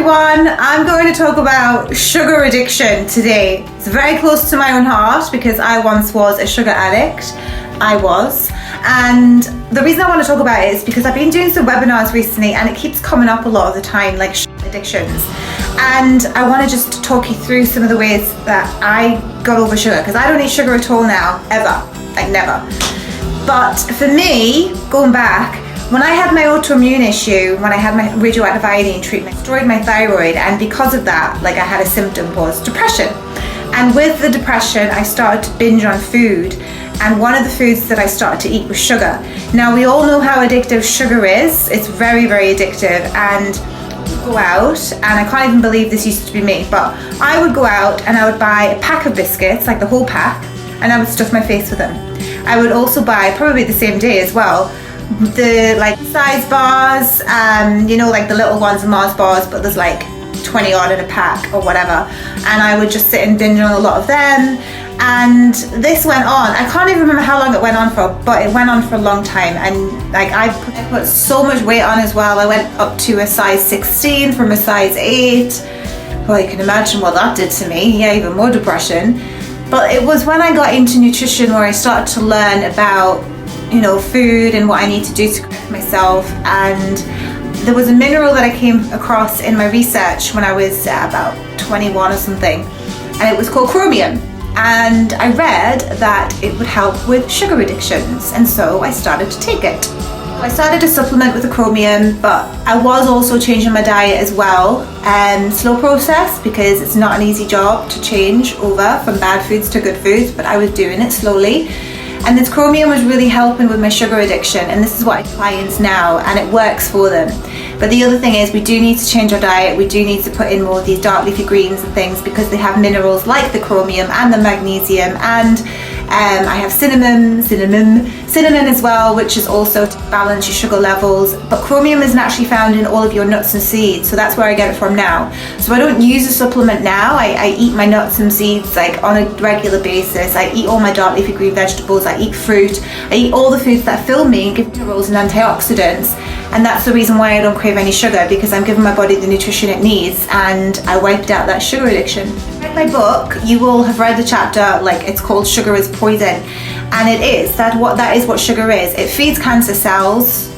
everyone, I'm going to talk about sugar addiction today. It's very close to my own heart because I once was a sugar addict. And the reason I want to talk about it is because I've been doing some webinars recently and it keeps coming up a lot of the time, like sugar addictions. And I want to just talk you through some of the ways that I got over sugar, because I don't eat sugar at all now, ever, like never. But for me, going back, when I had my autoimmune issue, when I had my radioactive iodine treatment, it destroyed my thyroid, and because of that, like I had a symptom was depression. And with the depression, I started to binge on food, and one of the foods that I started to eat was sugar. Now, we all know how addictive sugar is. It's very, very addictive, and go out, and I can't even believe this used to be me, but I would go out and I would buy a pack of biscuits, like the whole pack, and I would stuff my face with them. I would also buy, probably the same day as well, the like size bars, like the little ones, Mars bars, but there's like 20 odd in a pack or whatever, and I would just sit and binge on a lot of them. And this went on, I can't even remember how long it went on for, but it went on for a long time. And like I put so much weight on as well. I went up to a size 16 from a size 8. Well, you can imagine what that did to me. Yeah, even more depression. But it was when I got into nutrition where I started to learn about food and what I need to do to correct myself. And there was a mineral that I came across in my research when I was about 21 or something, and it was called Chromium. And I read that it would help with sugar addictions, and so I started to take it. I started to supplement with the Chromium, but I was also changing my diet as well. Slow process, because it's not an easy job to change over from bad foods to good foods, but I was doing it slowly. And this Chromium was really helping with my sugar addiction, and this is what I do clients now, and it works for them. But the other thing is, we do need to change our diet. We do need to put in more of these dark leafy greens and things, because they have minerals like the chromium and the magnesium, and I have cinnamon as well, which is also to balance your sugar levels. But chromium is naturally found in all of your nuts and seeds, so that's where I get it from now. So I don't use a supplement now. I eat my nuts and seeds like on a regular basis. I eat all my dark leafy green vegetables. I eat fruit. I eat all the foods that fill me and give minerals and antioxidants. And that's the reason why I don't crave any sugar, because I'm giving my body the nutrition it needs, and I wiped out that sugar addiction. In my book, you will have read the chapter, like it's called Sugar is Poison, and it is. That is what sugar is. It feeds cancer cells.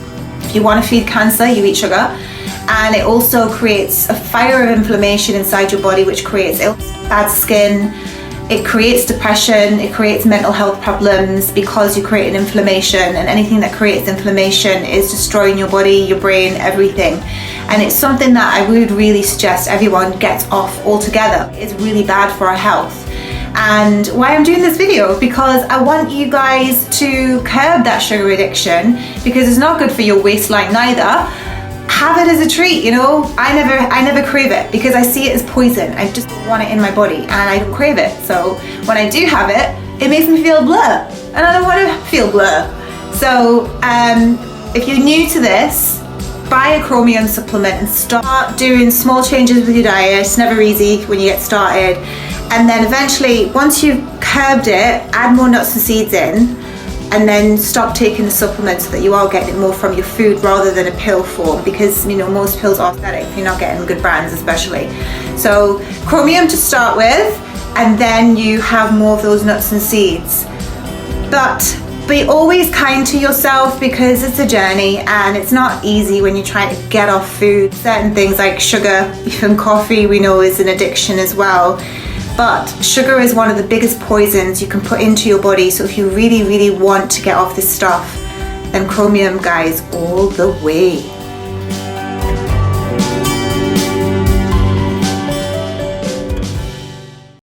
If you want to feed cancer, you eat sugar. And it also creates a fire of inflammation inside your body, which creates bad skin. It creates depression, it creates mental health problems, because you create an inflammation, and anything that creates inflammation is destroying your body, your brain, everything. And it's something that I would really suggest everyone gets off altogether. It's really bad for our health. And why I'm doing this video, because I want you guys to curb that sugar addiction, because it's not good for your waistline neither. Have it as a treat, I never crave it, because I see it as poison. I just want it in my body, and I don't crave it. So when I do have it, it makes me feel blur, and I don't want to feel blur. So if you're new to this, buy a Chromium supplement and start doing small changes with your diet. It's never easy when you get started, and then eventually, once you've curbed it, add more nuts and seeds in, and then stop taking the supplements so that you are getting more from your food rather than a pill form, because most pills are aesthetic if you're not getting good brands especially. So Chromium to start with, and then you have more of those nuts and seeds. But be always kind to yourself, because it's a journey and it's not easy when you're trying to get off food. Certain things like sugar, even coffee, we know is an addiction as well. But sugar is one of the biggest poisons you can put into your body. So if you really, really want to get off this stuff, then Chromium, guys, all the way.